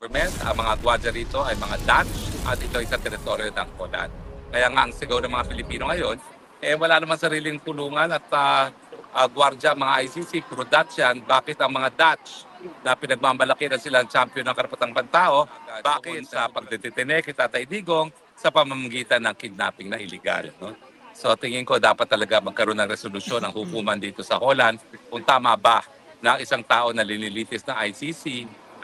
government. Ang mga gwardiya rito ay mga Dutch at ito ay sa teritoryo ng Poland. Kaya nga ang sigaw ng mga Pilipino ngayon, wala naman sariling tulungan at gwardiya, mga ICC, puro Dutch yan. Bakit ang mga Dutch na pinagmamalaki na silang champion ng karapatang pantao, bakit sa pagdetitene kay Tatay Digong sa pamamagitan ng kidnapping na illegal? No? So tingin ko dapat talaga magkaroon ng resolusyon ng hukuman dito sa Holland kung tama ba na isang tao na linilitis ng ICC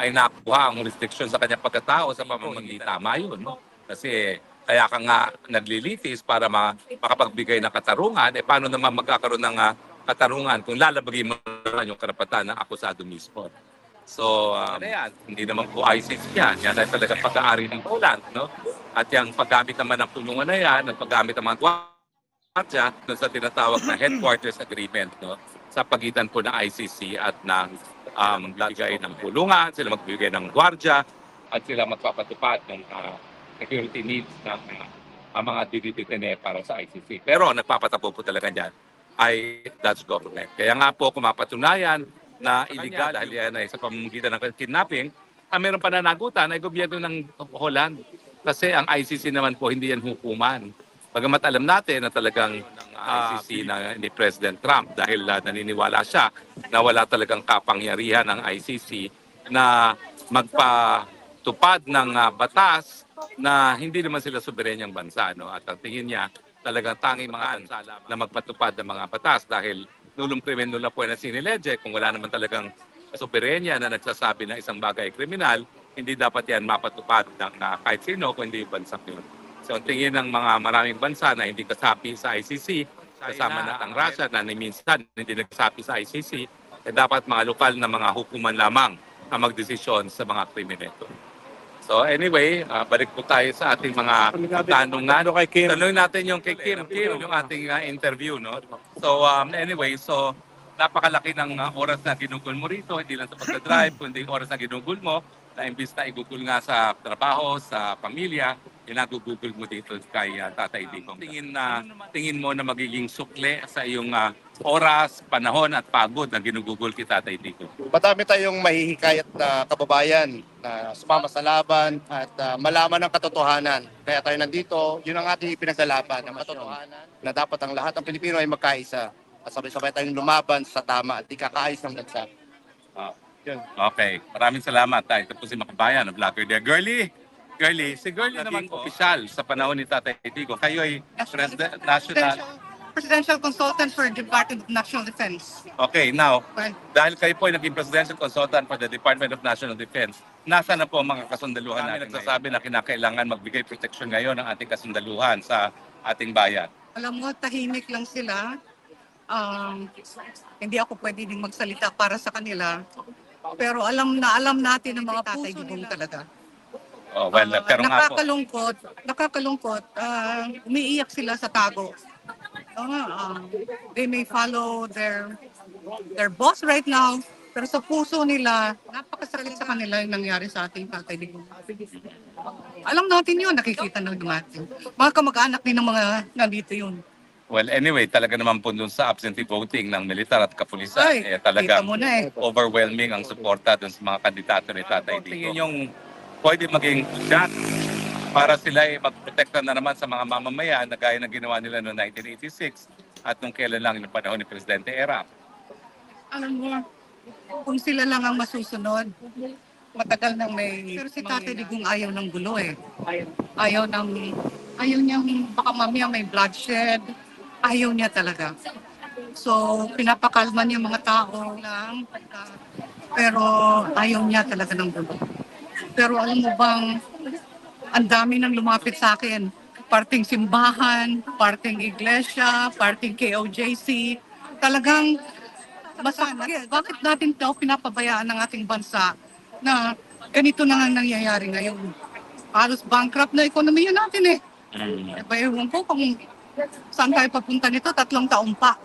ay nakuha ang restriction sa kanyang pagkatao sa pamamagitan. Tama yun, no? Kasi kaya ka nga naglilitis para makapagbigay ng katarungan, paano naman magkakaroon ng katarungan kung lalabagin mo naman yung karapatan ng akusado mismo. So, hindi naman po ICC yan. Yan ay talaga pag-aari ng Poland, no? At yung paggamit naman ng tulungan na yan, at paggamit ng mga gwardiya sa tinatawag na headquarters agreement, no? Sa pagitan po ng ICC at ng magbibigay ng tulungan, sila magbibigay ng gwardiya, at sila magpapatupad ng security needs ng mga diditine para sa ICC. Pero nagpapatapo po talaga dyan ay Dutch government. Kaya nga po kung mapatunayan na illegal dahil yan ay sa pamamagitan ng kidnapping, meron pananagutan ay gobyerno ng Holland. Kasi ang ICC naman po hindi yan hukuman. Bagamat alam natin na talagang ICC na ni President Trump dahil naniniwala siya na wala talagang kapangyarihan ng ICC na magpatupad ng batas na hindi naman sila soberenyang bansa. No? At ang tingin niya, talagang tanging mga bansa na magpatupad ng mga batas dahil nulong krimen nula po na siniledye kung wala naman talagang soberenya na nagsasabi na isang bagay ay kriminal, hindi dapat yan mapatupad ng kahit sino kung hindi yung bansa yun. So ang tingin ng mga maraming bansa na hindi kasapi sa ICC, kasama na ang Russia na minsan hindi nagsasapi sa ICC, dapat mga lokal na mga hukuman lamang ang magdesisyon sa mga krimen ito. So anyway, balik po tayo sa ating mga tanungan. Tanungin natin yung kay Kim, yung ating interview. No? So anyway, so napakalaki ng oras na ginugol mo rito, hindi lang sa pagdadrive, kundi oras na ginugol mo, na imbis na igugol nga sa trabaho, sa pamilya, inagugugol mo dito kay Tatay Digong. Tingin mo na magiging sukle sa iyong oras, panahon at pagod na ginugugol kay Tatay Digong? Madami tayong mahihikayat na kababayan na sumama sa laban at malaman ng katotohanan. Kaya tayo nandito, yun ang ating ipinaglalaban, ang katotohanan na dapat ang lahat ng Pilipino ay magkaisa at sabay-sabay tayong lumaban sa tama at ikakaayos ng bansa. Yun. Okay, maraming salamat. Ito po si Makabayan, ang vlogger there. Girlie, si Girlie naman opisyal sa panahon ni Tatay Digong. Kayo ay Presidential Consultant for Department of National Defense. Okay, now, dahil kayo po ay naging Presidential Consultant for the Department of National Defense, nasa na po ang mga kasundaluhan natin? Nagsasabi na kinakailangan magbigay proteksyon ngayon ng ating kasundaluhan sa ating bayan. Alam mo, tahimik lang sila. Hindi ako pwede din magsalita para sa kanila. Pero alam natin ang mga Tatay Digong talaga. Oh, well, pero nga po. Nakakalungkot, umiiyak sila sa tago. They may follow their boss right now, pero sa puso nila, napakasakit sa kanila yung nangyari sa ating Tatay Digong. Alam natin yun, nakikita ng natin. Mga kamag-anak din ng mga nandito yun. Well, anyway, talaga naman po dun sa absentee voting ng militar at kapulisan, Ay, talagang kita mo na overwhelming ang suporta dun sa mga kandidato ni Tatay Digong. Tingin yung pwede maging dyan para sila ay magprotekta na naman sa mga mamamayan na gaya ng ginawa nila noong 1986 at nung kailan lang yung panahon ni Presidente Erap. Alam mo, kung sila lang ang masusunod, matagal nang may... Pero si Tatay Digong ayaw ng gulo eh. Ayaw niyang baka mamaya may bloodshed. Ayaw niya talaga. So, pinapakalma niya mga tao lang. Pero ayaw niya talaga ng gulo. Pero alam mo bang, ang dami nang lumapit sa akin. Parting simbahan, parting iglesia, parting KOJC. Talagang masakit. Bakit natin ito pinapabayaan ng ating bansa na ganito na nga nangyayari ngayon? Halos bankrupt na ekonomiya natin eh. Ewan ko kung saan tayo papunta nito, 3 taon pa.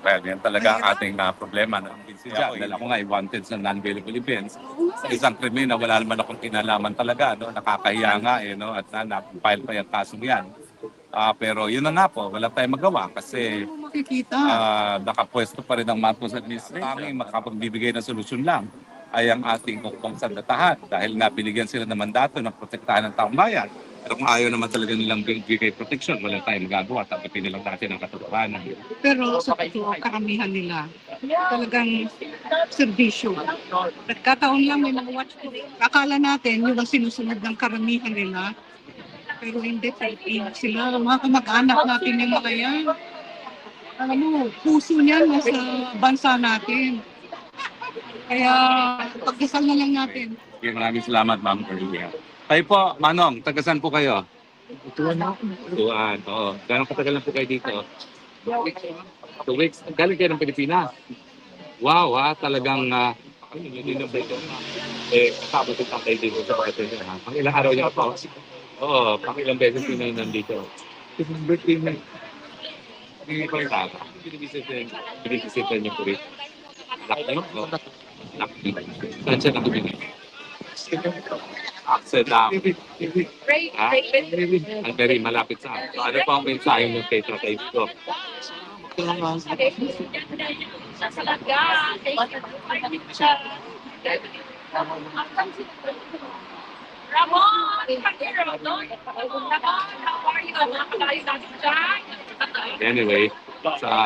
Well, yan talaga ang ating problema. Dahil ako nga, wanted sa non-bailable Philippines. Sa isang krimen na wala naman akong kinalaman talaga. No? Nakakahiya nga, no? At na-file pa yung kasong yan. Pero yun na nga po, wala tayong magawa kasi Makikita. nakapwesto pa rin ang Marcos administration. Tanging makapagbibigay ng solusyon lang ay ang ating pangsandatahan dahil nga binigyan sila ng mandato ng protektahan ng taong bayan. Pero kung ayaw naman talaga nilang bigay protection, wala tayong magagawa. Tanggapin nilang natin ang katotohanan. Pero sa totoo, karamihan nila talagang serbisyo. Nagkataon lang may mga watch ko. Akala natin yun ang sinusunod ng karamihan nila. Pero hindi, Pilipino sila. Mga kamag-anak natin yung mga yan. Alam mo, puso niyan nasa bansa natin. Kaya pagdasal na lang natin. Okay, maraming salamat, Ma'am Erlia. Kayo po, Manong, tagasan po kayo? Tuwan. Oo. Gano'ng katagal na po kayo dito? 2 weeks. Galing kayo ng Pilipinas? Wow, talagang yun ang break kasama din tayo dito sa Batangas. Pang ilang araw niyo po? Oo, pang ilang beses din na nandito. This is birthday mo. Hindi ko yung tata. Binibisita niyo po rin. Anak niyo? Oo. Anak niyo. Saan siya nakabili? Amsterdam. Ha? Ang very malapit sa akin. So, ano po ang mensahe mo kay Tatay Dito? Anyway,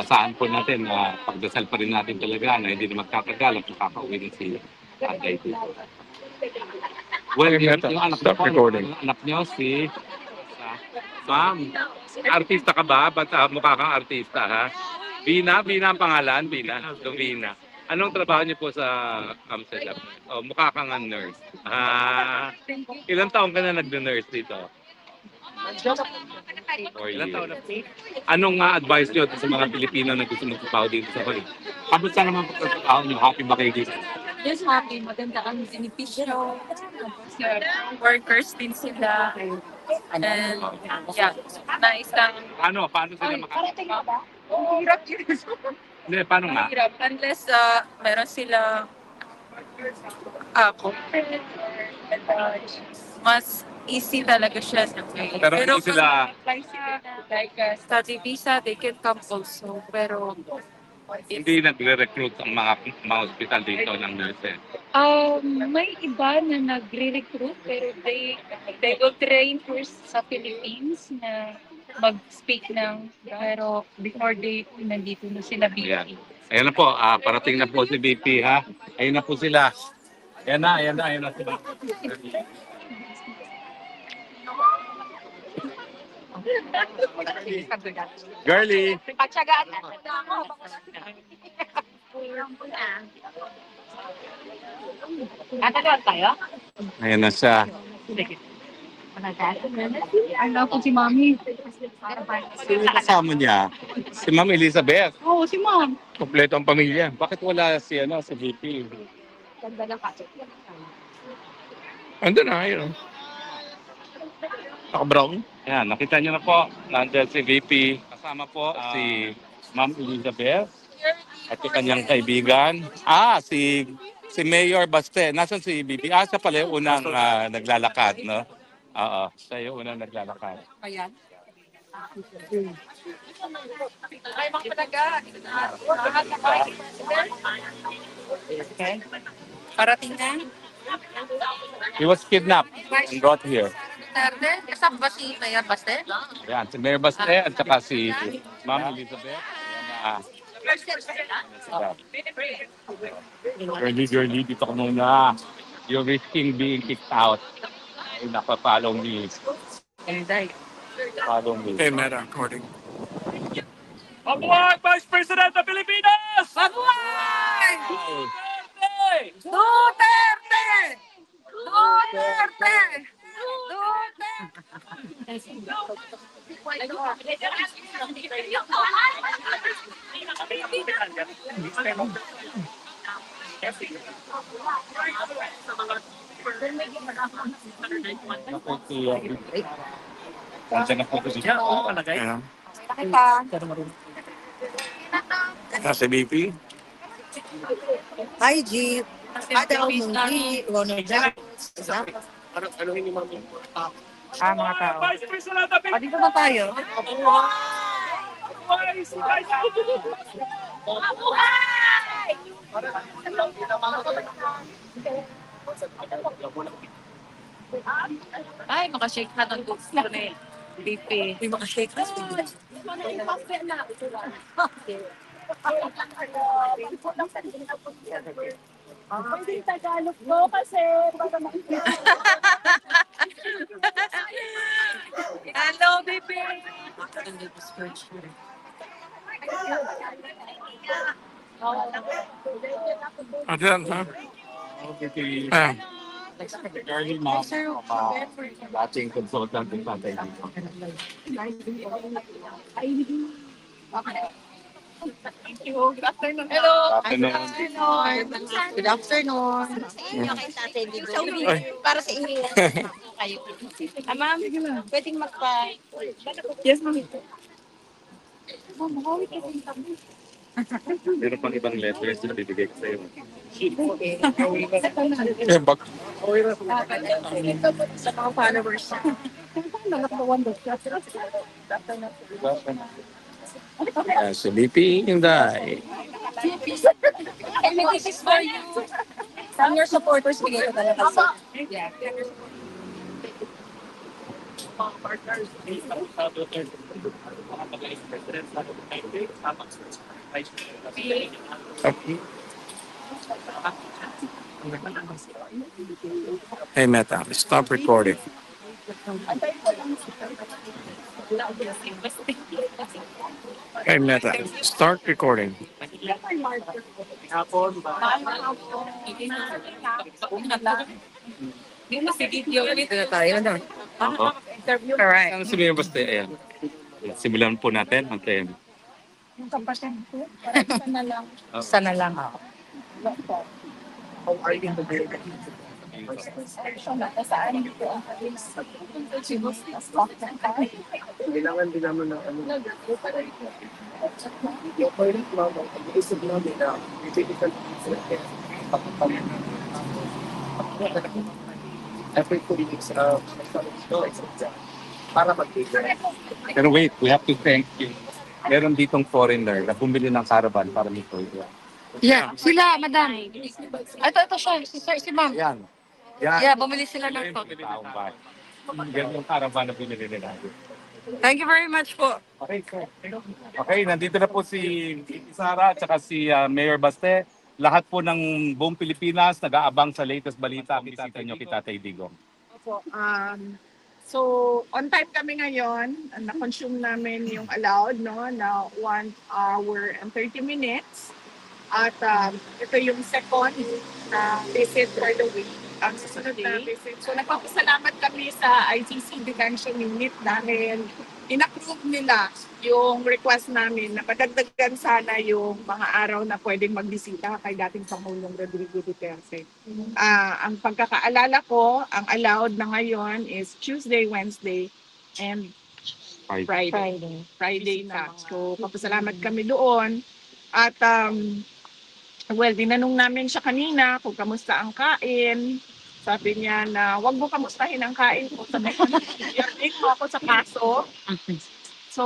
saan po natin, pagdasal pa rin natin talaga na hindi na magtatagal at makakauwi na si Tatay Dito. Well, yung anak niyo po, yung anak niyo si Ma'am, artista ka ba? Ba't mukha kang artista, ha? Bina ang pangalan? Lovina. Anong trabaho niyo po sa Amsterdam? Oh, mukha kang nurse. Ilang taon ka na nag-nurse dito? 4 years. Anong advice niyo sa mga Pilipino na gusto magtrabaho dito sa Bali? Kamusta naman pagtrabaho niyo? Happy ba kayo dito? Yes, happy. Maganda kami benepisyo. Workers din sila. And yeah, nice lang. Paano sila Parating ka ba? Hirap yun. Hindi, paano nga? Hirap. Unless meron sila corporate or mas easy talaga siya. Pero hindi sila- like study visa, they can come also. Pero Hindi nagre-recruit ang mga hospital dito ng nurses. may iba na nagre-recruit pero they will train first sa Philippines na mag-speak ng pero before they nandito na sila Ayan. BP. Ayan na po, parating na po si BP, ha? Ayan na po sila. Ayan na sila. Girly! Patsagaan natin ako. Tatagawan tayo? Ayan na siya. Ala ko si Mami. Sino kasama niya? Si Ma'am Elizabeth. Oo, si Ma'am. Kompleto ang pamilya. Bakit wala si VP? Ganda ng kaso. Ando na, yun. Naka-brown. Ayan, nakita niyo na po. Nandiyan si VP. Kasama po si Ma'am Elizabeth at yung kanyang kaibigan. Si Mayor Baste. Nasaan si VP? Siya pala yung unang naglalakad, no? Oo, siya yung unang naglalakad. Ayan. Ay, mga palaga. Lahat na kayo. Okay. Parating na. He was kidnapped and brought here. Duterte. Kasama ba si Mayor Baste? Ayan, si Mayor Baste at saka si Ma'am Elizabeth. Ayan, girly, dito ka muna. You're risking being kicked out. Ay, napapalong ni. Palong ni. Okay, Meta, recording. Mabuhay Vice President ng Pilipinas! Mabuhay! Duterte! Duterte! Duterte! Nandiyan na po ito siya. Ayan. Kita. Nasa BP. Hi, G. Ada Mungki, Ronald Jacks. Mga tao. Vice President ng Pilipinas! Dito na tayo. Mabuhay si Vice President! Mabuhay! Ay, makashake ka ng gusto na eh. Lipi. May makashake ka. Pwede Tagalog mo kasi para Hello, baby! Ayan, ha? Ayan. Dating consultant ng tatay dito. Good afternoon. Hello. Afternoon. Good afternoon. sa inyo kay Tatay Digo. Ay. Para sa inyo. Kayo. Ma'am, pwedeng magpa... Yes, ma'am. Meron pang ibang letters na bibigay ko sa'yo. Eh, bak. Sa mga followers. Si Lipi Inday. Ay, may this is for you. From your supporters, bigay ko talaga sa... Yeah. Hey, Meta, stop recording. Hey, Meta, start recording. Hindi mo si video ulit na tayo, no? Alright. Ang sabihin basta, ayan. Simulan po natin. Okay. Sana lang ako. Kailangan din naman ng ano. Yung point naman, isip namin na difficult every 2 weeks para mag-take. Pero wait, we have to thank you. Meron ditong foreigner na bumili ng caravan para nito. Yeah, sila, madam. Ito siya, si ma'am. Yan. Yan. Yeah, bumili sila ng phone. Taong bahay. Yan yung caravan na binili nila. Thank you very much po. Okay, sir. Okay, nandito na po si Sara at saka si Mayor Baste. Lahat po ng buong Pilipinas nag-aabang sa latest balita. Bisita nyo kita, Tatay Digong. Opo. So, on time kami ngayon. Na-consume namin yung allowed, no, na 1 hour and 30 minutes. At ito yung second visit for the week. Ang susunod na visit. So, nagpapasalamat kami sa ICC Detention Unit dahil in-approve nila yung request namin na padagdagan sana yung mga araw na pwedeng magbisita kay dating Pangulong Rodrigo Duterte. Ang pagkakaalala ko, ang allowed na ngayon is Tuesday, Wednesday, and Friday na. So, papasalamat kami doon. At, well, dinanong namin siya kanina kung kamusta ang kain. Sabi niya na wag mo kamustahin ang kain ko. Sabi ko, i-update mo ako sa kaso. So,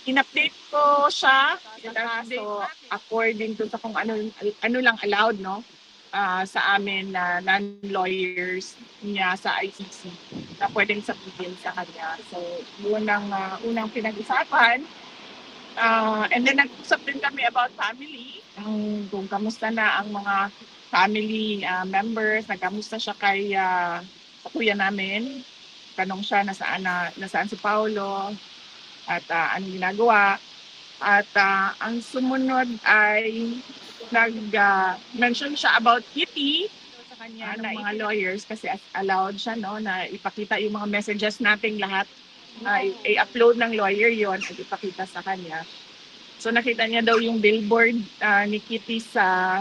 in-update ko siya sa kaso according to sa kung ano lang allowed, no? Sa amin na non-lawyers niya sa ICC na pwedeng sabihin sa kanya. So, yun ang unang pinag-usapan. And then nag-usap din kami about family. Kung kamusta na ang mga family members, nagkamusta siya kay sa kuya namin. Tanong siya nasaan si Paolo at anong ginagawa. At ang sumunod ay nag-mention siya about Kitty sa kanya ng mga lawyers kasi allowed siya, no, na ipakita yung mga messages nating lahat. I-upload ng lawyer yon at ipakita sa kanya. So nakita niya daw yung billboard ni Kitty sa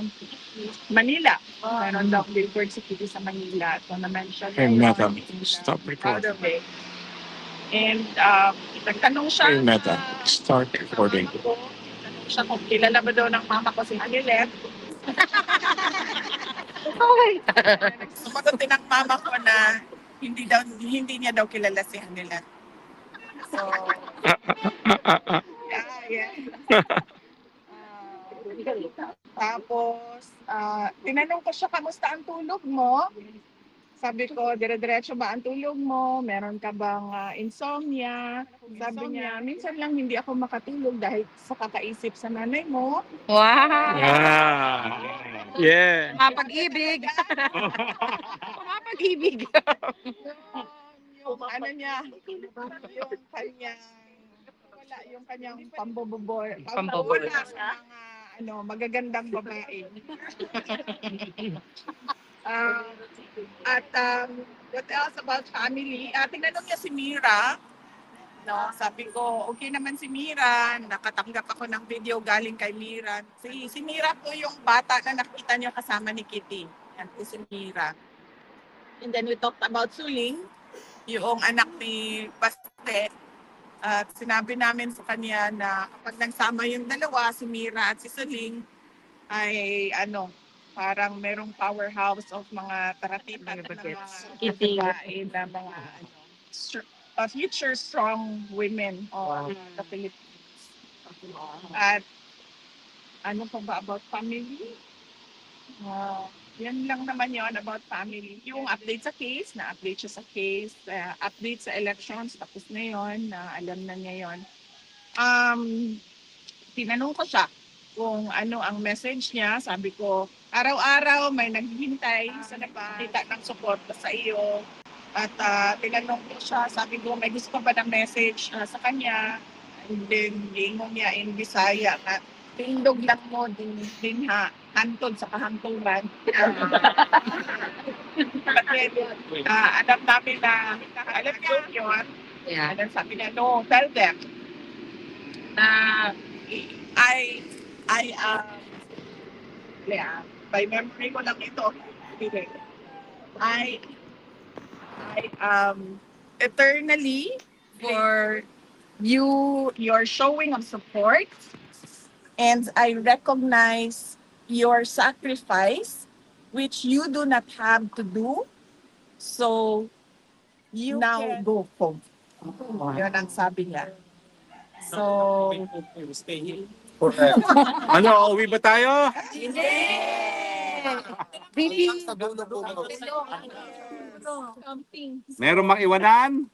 Manila. Meron daw billboard si Kitty sa Manila. So na-mention Hey, niya Meta, yun. stop Proud recording. of it. And nagtanong siya. Hey, Meta, start recording. Nagtanong siya kung kilala ba daw ng mama ko si Anilet. Sumagot din ang mama ko na hindi niya daw kilala si Anilet. So, yeah. Tapos, tinanong ko siya, kamusta ang tulog mo? Sabi ko, dire-diretso ba ang tulog mo? Meron ka bang insomnia? Sabi niya, minsan lang hindi ako makatulog dahil sa kakaisip sa nanay mo. Wow! Yeah. Mapag-ibig! Mapag-ibig! Yung ano niya, yung kanyang, wala yung kanyang pambobobor. Pambobor. Sa mga magagandang babae. What else about family? Tinanong niya si Mira. No, sabi ko, okay naman si Mira. Nakatanggap ako ng video galing kay Mira. Si Mira po yung bata na nakita niyo kasama ni Kitty. Yan po si Mira. And then we talked about Suling, yung anak ni Baste. At sinabi namin sa kanya na kapag nagsama yung dalawa, si Mira at si Suling, ay parang merong powerhouse of mga taratitan na mga babae na mga future strong women of the Philippines. At ano pa ba about family? Yan lang naman yon about family. Yung update sa case, na-update siya sa case, update sa elections, tapos na yon, na alam na niya yon. Tinanong ko siya kung ano ang message niya. Sabi ko, araw-araw may naghihintay sa nakita ng suporta sa iyo. At tinanong ko siya, sabi ko, may gusto ba ng message sa kanya? And then, ingon niya in Bisaya na tindog lang mo din ha, hantod sa kahangtulan. Alam namin na, alam niya yun. Yeah. And then sabi niya, no, tell them na by memory ko lang ito. I eternally for your showing of support, and I recognize your sacrifice which you do not have to do, so you now go home. Yun ang sabi niya. So, Ano, uwi ba tayo? Meron mang iwanan?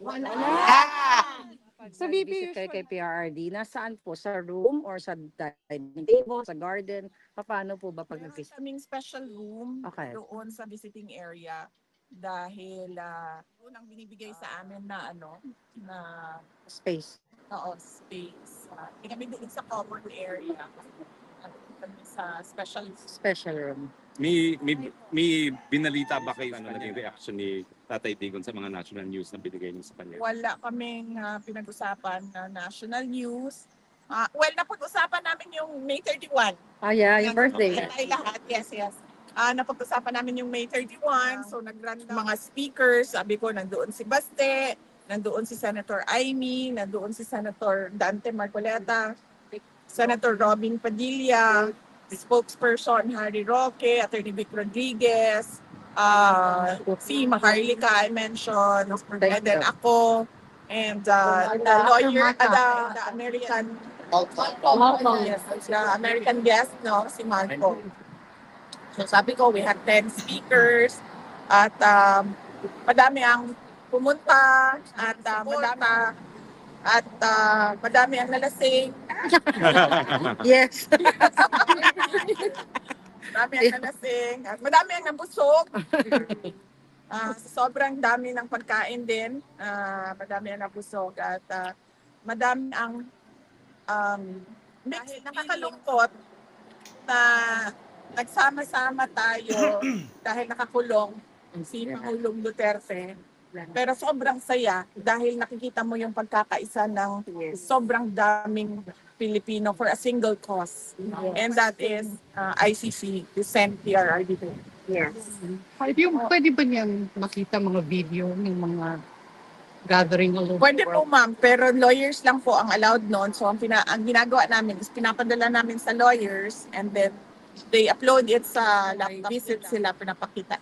Sa VP kay PRRD, nasaan po? Sa room or sa dining table, sa garden? Paano po ba pag meron kaming special room Okay. doon sa visiting area dahil doon ang binibigay sa amin na na space? space. Hindi kami doon sa common area. Kami sa Special room. May binalita ba kayo naging reaction ni Tatay Digong sa mga national news na binigay niyo sa kanya? Wala kaming pinag-usapan na national news. Well, napag-usapan namin yung May 31. Yeah, yung birthday. Ay, lahat, yes. Napag-usapan namin yung May 31. So, nag-run mga speakers. Sabi ko, nandoon si Baste, nandoon si Senator Amy, nandoon si Senator Dante Marcoleta, Senator Robin Padilla, spokesperson Harry Roque, Attorney Vic Rodriguez, si Maharlika I mentioned, and then ako, and the lawyer, the American the American guest, si Marco. So sabi ko, we had 10 speakers, at madami ang pumunta, at madami ang nalasing. Yes. Madami ang nalasing, at madami ang nabusog. Sobrang dami ng pagkain din. Madami ang nabusog, at madami ang nakakalungkot na nagsama-sama tayo dahil nakakulong si Pangulong Duterte. Pero sobrang saya dahil nakikita mo yung pagkakaisa ng sobrang daming Pilipino for a single cause. And that is ICC, the PRRD. Yes. Pwede ba niyang makita mga video ng mga gathering all over Pwede the po world? ma'am, pero lawyers lang po ang allowed noon. So ang ginagawa namin is pinapadala namin sa lawyers, and then they upload it sa laptop. Visit sila, pinapakita.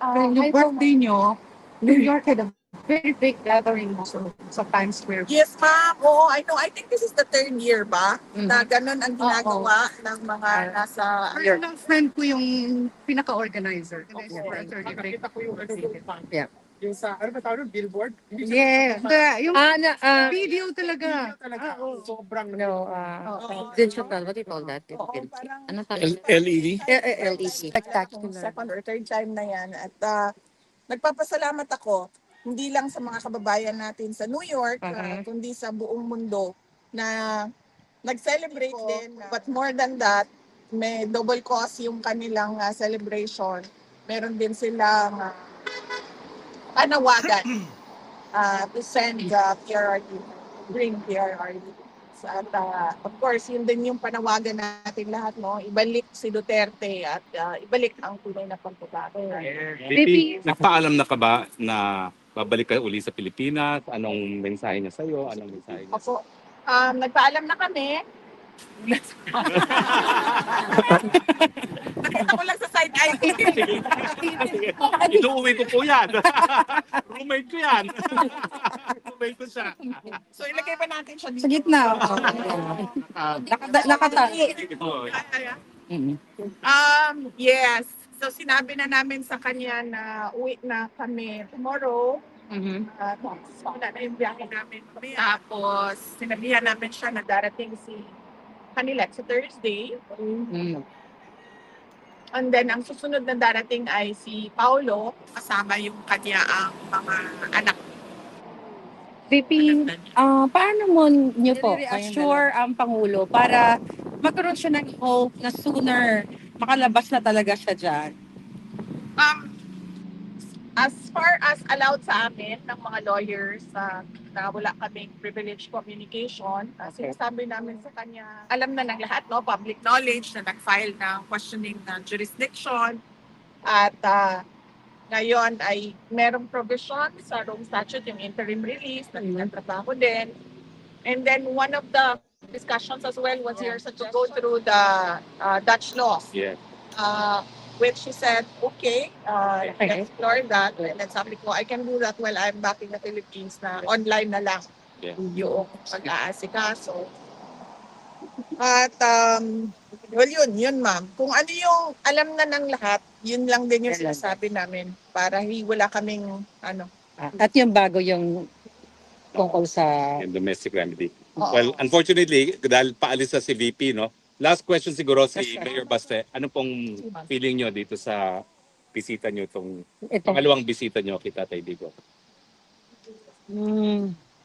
Yung birthday niyo, New York had a very big gathering also sa Times Square. Yes, ma'am. Oo, I know. I think this is the third year ba na ganun ang ginagawa ng mga nasa... Personal friend ko yung pinaka-organizer. Nakita ko yung Yeah. yung sa, ano ba tawag, billboard? Yeah. Yung video Video talaga. talaga. Sobrang Digital, what do you call that? Oo, parang Ano tawag? LED? LED. Spectacular. Second or third time na yan. At nagpapasalamat ako, hindi lang sa mga kababayan natin sa New York, kundi sa buong mundo na nag-celebrate din. But more than that, may double cause yung kanilang celebration. Meron din silang panawagan to send PRRD, bring PRRD. At of course, yun din yung panawagan natin lahat, no? Ibalik si Duterte at ibalik ang tunay na pagbabago. VP, nagpaalam na ka ba na babalik ka uli sa Pilipinas? Anong mensahe niya sa'yo? Anong mensahe niya? Opo, nagpaalam na kami. Nakita ko lang sa side eye. Inuuwi ko po yan. Roommate ko yan. Roommate ko siya. So ilagay pa natin siya dito. Sa gitna. Yes. So sinabi na namin sa kanya na uwi na kami tomorrow. Wala na yung biyahe namin. Tapos sinabihan namin siya na darating si kanila sa Thursday. And then ang susunod na darating ay si Paulo, kasama yung kanya ang mga anak. VP, paano mo niyo po assure ang Pangulo para magkaroon siya ng hope na sooner makalabas na talaga siya dyan? As far as allowed sa amin ng mga lawyers na wala kaming privileged communication, sinasabi namin sa kanya, alam na ng lahat, no, public knowledge na nag-file ng questioning ng jurisdiction at ngayon ay merong provision sa Rome Statute, yung interim release na tinatrabaho din. And then one of the discussions as well was here to go through the Dutch laws. Yeah. Which she said, okay, explore that. And then sabi ko, I can do that while I'm back in the Philippines na online na lang yung pag-aasikaso. At, well yun ma'am. Kung ano yung alam na ng lahat, yun lang din yung sinasabi namin para wala kaming At yung bago yung tungkol sa... Yung domestic remedy. Well, unfortunately, dahil paalis na si VP, no? Last question siguro si Mayor Baste. Ano pong feeling nyo dito sa bisita nyo, itong pangalawang bisita nyo kay Tatay Digong?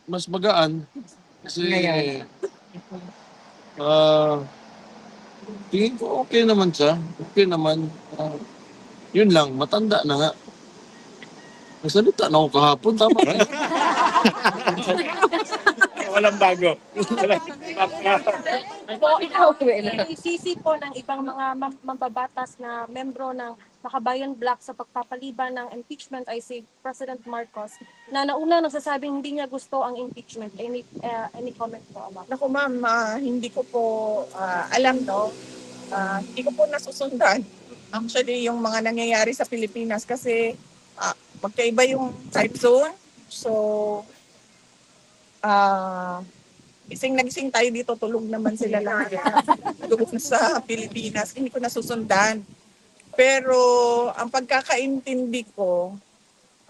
Mas magaan. Kasi tingin ko okay naman siya. Okay naman. Yun lang, matanda na nga. Nagsalita na ako kahapon, tama. Walang bago. Isisi po ng ibang mga mambabatas na membro ng Makabayan Bloc sa pagpapaliban ng impeachment ay si President Marcos na nauna nagsasabing hindi niya gusto ang impeachment. Any comment po about? Naku ma'am, hindi ko po alam, no? Hindi ko po nasusundan. Actually, yung mga nangyayari sa Pilipinas kasi magkaiba yung time zone. So, gising na gising tayo dito, tulog naman sila lahat doon sa Pilipinas. Hindi ko nasusundan. Pero ang pagkakaintindi ko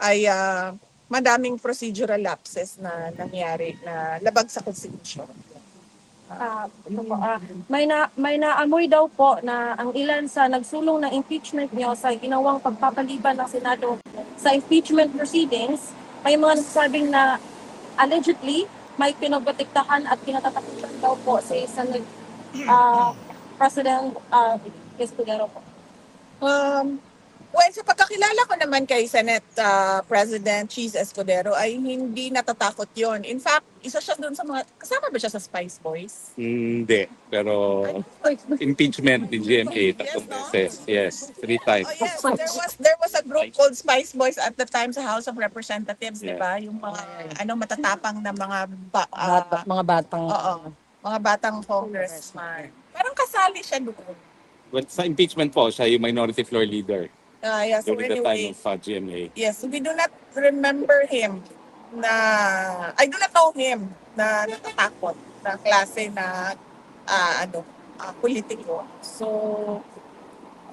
ay madaming procedural lapses na nangyari na labag sa Constitution. May naamoy daw po na ang ilan sa nagsulong ng impeachment niyo sa ginawang pagpapaliban ng Senado sa impeachment proceedings, may mga nagsasabing na allegedly may pinagbatiktahan at pinatatakutan daw po si Senate President Escudero po. Well, sa pagkakilala ko naman kay Senate President Cheese Escudero ay hindi natatakot yon. In fact, isa siya doon sa mga, kasama ba siya sa Spice Boys? Hindi. Pero impeachment ni GMA, tatlong beses. Yes, 3 times. Oh, yes, there was a group called Spice Boys at the time sa House of Representatives, di ba? Yung mga matatapang na mga mga batang... mga batang congressman. Parang kasali siya doon. But sa impeachment po, siya yung minority floor leader. Yeah, so during the time anyway, of GMA? yes, we do not remember him na, I do not know him na natatakot na klase na politiko. So,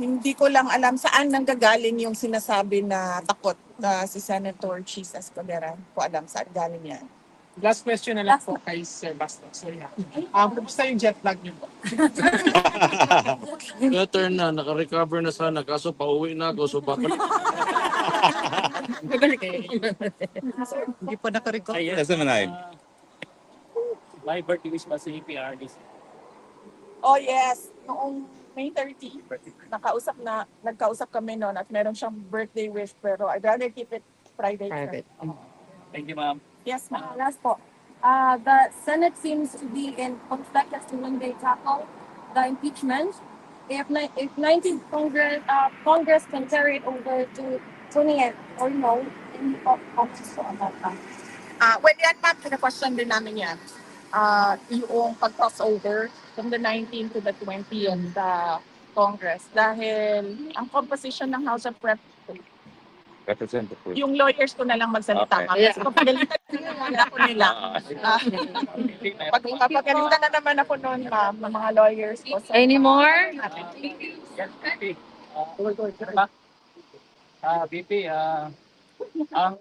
hindi ko lang alam saan nanggagaling yung sinasabi na takot na si Senator Cheese Escudera. Hindi ko alam saan galing yan. Last question na lang po kay Sir Basta. Sorry ha. Kumusta yung jet lag niyo po? Better na, naka-recover na sana. Kaso pauwi na ako, so babalik. Hindi pa nakarecord. Yes, naman. My birthday wish pa sa APRDC. Oh yes, noong May 30, nagkausap kami noon at meron siyang birthday wish pero I'd rather keep it private. Thank you, ma'am. Yes, ma'am. Last po. The Senate seems to be in conflict as to when they tackle the impeachment. If 19th Congress can carry it over to 20th or no, any comments on that? Well, yan ma'am, pina-question din namin yan. Yung pag-crossover from the 19th to the 20th Congress. Dahil ang composition ng House of Rep, Representative. yung lawyers ko na lang magsalita. Okay. Kasi papagalitan naman ako nila. Papagalitan na naman ako noon, ma'am, ng mga lawyers ko. So, Any more? VP, ang